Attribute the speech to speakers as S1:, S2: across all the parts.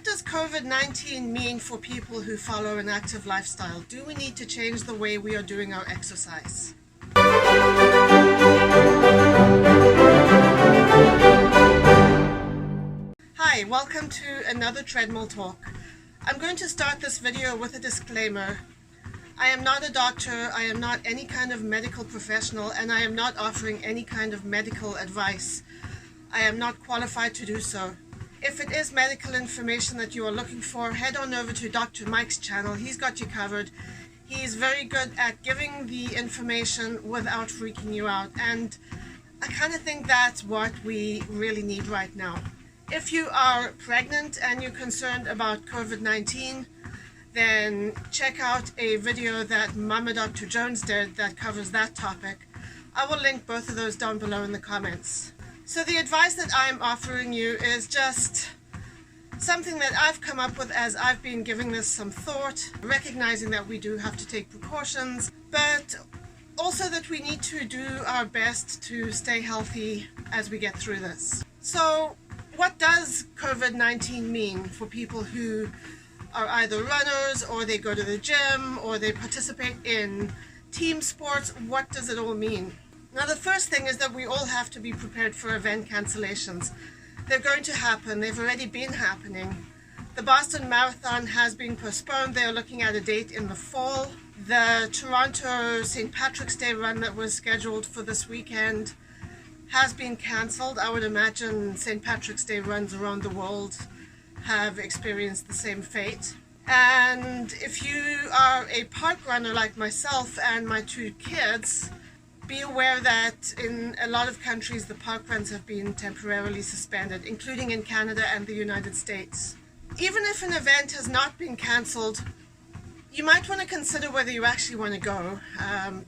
S1: does COVID-19 mean for people who follow an active lifestyle? Do we need to change the way we are doing our exercise? Hi, welcome to another treadmill talk. I'm going to start this video with a disclaimer. I am not a doctor, I am not any kind of medical professional, and I am not offering any kind of medical advice. I am not qualified to do so. If it is medical information that you are looking for, head on over to Dr. Mike's channel. He's got you covered. He's very good at giving the information without freaking you out, and I kind of think that's what we really need right now. If you are pregnant and you're concerned about COVID-19, then check out a video that Mama Dr. Jones did that covers that topic. I will link both of those down below in the comments. So the advice that I'm offering you is just something that I've come up with as I've been giving this some thought, recognizing that we do have to take precautions, but also that we need to do our best to stay healthy as we get through this. So what does COVID-19 mean for people who are either runners, or they go to the gym, or they participate in team sports? What does it all mean? Now, the first thing is that we all have to be prepared for event cancellations. They're going to happen. They've already been happening. The Boston Marathon has been postponed. They're looking at a date in the fall. The Toronto St. Patrick's Day run that was scheduled for this weekend has been cancelled. I would imagine St. Patrick's Day runs around the world have experienced the same fate. And if you are a park runner like myself and my two kids, be aware that in a lot of countries the park runs have been temporarily suspended, including in Canada and the United States. Even if an event has not been cancelled, you might want to consider whether you actually want to go.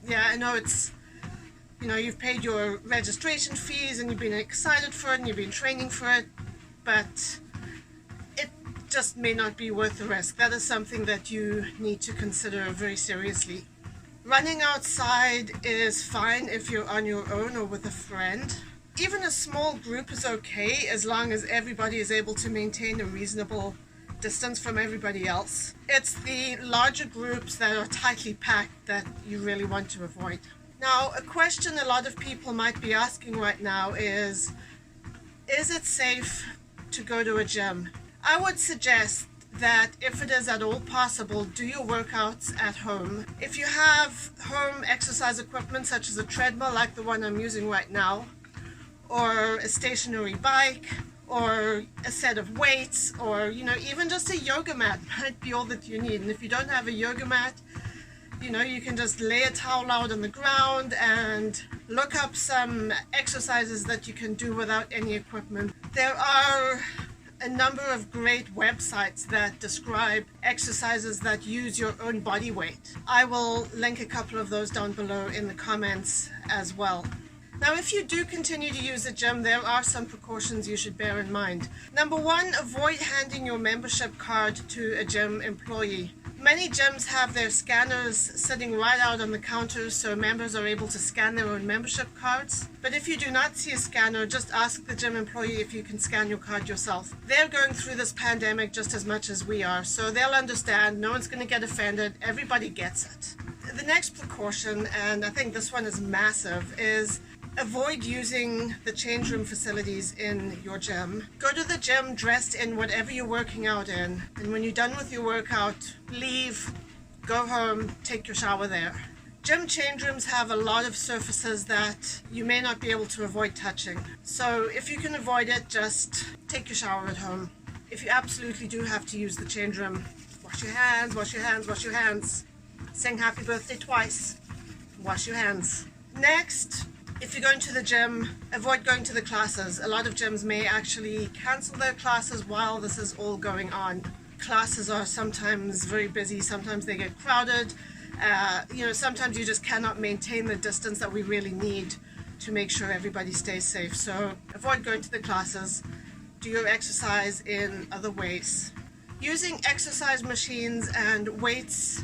S1: Yeah, I know it's, you've paid your registration fees and you've been excited for it and you've been training for it, but it just may not be worth the risk. That is something that you need to consider very seriously. Running outside is fine if you're on your own or with a friend. Even a small group is okay as long as everybody is able to maintain a reasonable distance from everybody else. It's the larger groups that are tightly packed that you really want to avoid. Now, a question a lot of people might be asking right now is it safe to go to a gym? I would suggest that if it is at all possible, do your workouts at home. If you have home exercise equipment such as a treadmill like the one I'm using right now, or a stationary bike, or a set of weights, or even just a yoga mat might be all that you need. And if you don't have a yoga mat, you can just lay a towel out on the ground and look up some exercises that you can do without any equipment. There are a number of great websites that describe exercises that use your own body weight. I will link a couple of those down below in the comments as well. Now, if you do continue to use a gym, there are some precautions you should bear in mind. Number one, avoid handing your membership card to a gym employee. Many gyms have their scanners sitting right out on the counters so members are able to scan their own membership cards. But if you do not see a scanner, just ask the gym employee if you can scan your card yourself. They're going through this pandemic just as much as we are, so they'll understand. No one's going to get offended. Everybody gets it. The next precaution, and I think this one is massive, is avoid using the change room facilities in your gym. Go to the gym dressed in whatever you're working out in, and when you're done with your workout, leave, go home, take your shower there. Gym change rooms have a lot of surfaces that you may not be able to avoid touching. So if you can avoid it, just take your shower at home. If you absolutely do have to use the change room, wash your hands, wash your hands, wash your hands. Sing happy birthday twice. Wash your hands. Next, if you're going to the gym, avoid going to the classes. A lot of gyms may actually cancel their classes while this is all going on. Classes are sometimes very busy, sometimes they get crowded. Sometimes you just cannot maintain the distance that we really need to make sure everybody stays safe. So avoid going to the classes. Do your exercise in other ways. Using exercise machines and weights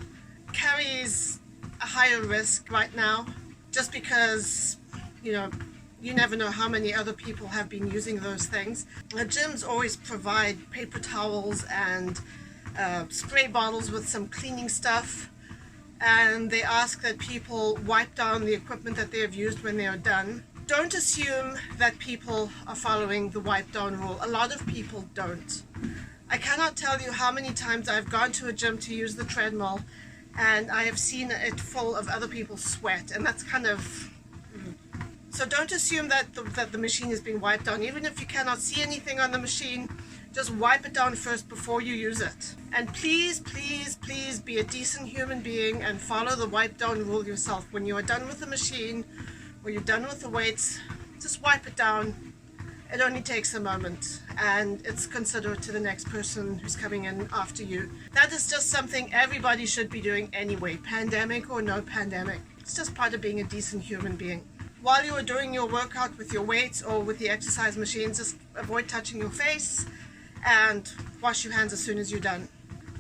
S1: carries a higher risk right now, just because you you never know how many other people have been using those things. The gyms always provide paper towels and spray bottles with some cleaning stuff, and they ask that people wipe down the equipment that they have used when they are done. Don't assume that people are following the wipe down rule. A lot of people don't. I cannot tell you how many times I've gone to a gym to use the treadmill and I have seen it full of other people's sweat, and that's kind of... So don't assume that the machine is being wiped down. Even if you cannot see anything on the machine, just wipe it down first before you use it. And please, please, please be a decent human being and follow the wipe down rule yourself. When you are done with the machine or you're done with the weights, just wipe it down. It only takes a moment, and it's considerate to the next person who's coming in after you. That is just something everybody should be doing anyway, pandemic or no pandemic. It's just part of being a decent human being. While you are doing your workout with your weights or with the exercise machines, just avoid touching your face and wash your hands as soon as you're done.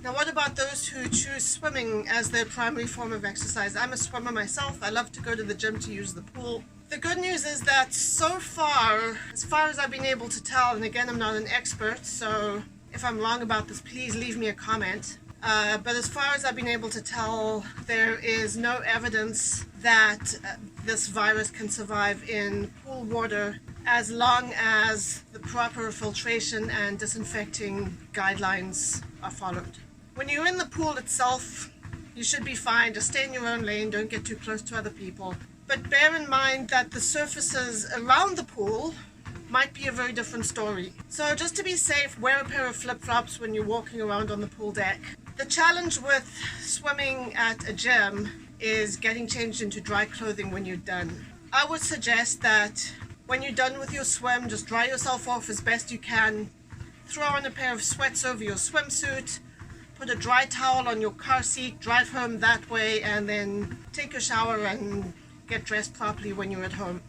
S1: Now, what about those who choose swimming as their primary form of exercise? I'm a swimmer myself. I love to go to the gym to use the pool. The good news is that so far, as far as I've been able to tell, and again, I'm not an expert, so if I'm wrong about this, please leave me a comment. But as far as I've been able to tell, there is no evidence that this virus can survive in pool water as long as the proper filtration and disinfecting guidelines are followed. When you're in the pool itself, you should be fine. Just stay in your own lane, don't get too close to other people. But bear in mind that the surfaces around the pool might be a very different story. So just to be safe, wear a pair of flip-flops when you're walking around on the pool deck. The challenge with swimming at a gym is getting changed into dry clothing when you're done. I would suggest that when you're done with your swim, just dry yourself off as best you can. Throw on a pair of sweats over your swimsuit. Put a dry towel on your car seat, drive home that way, and then take a shower and get dressed properly when you're at home.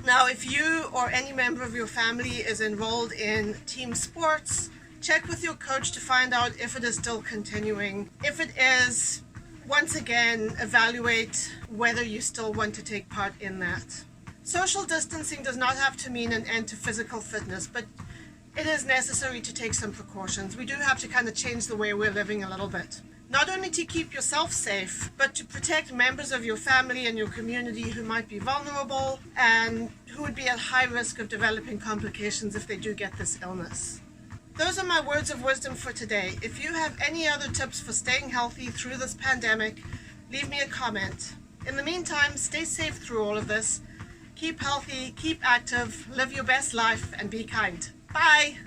S1: Now, if you or any member of your family is enrolled in team sports, check with your coach to find out if it is still continuing. If it is, once again, evaluate whether you still want to take part in that. Social distancing does not have to mean an end to physical fitness, but it is necessary to take some precautions. We do have to kind of change the way we're living a little bit. Not only to keep yourself safe, but to protect members of your family and your community who might be vulnerable and who would be at high risk of developing complications if they do get this illness. Those are my words of wisdom for today. If you have any other tips for staying healthy through this pandemic, leave me a comment. In the meantime, stay safe through all of this. Keep healthy, keep active, live your best life, and be kind. Bye!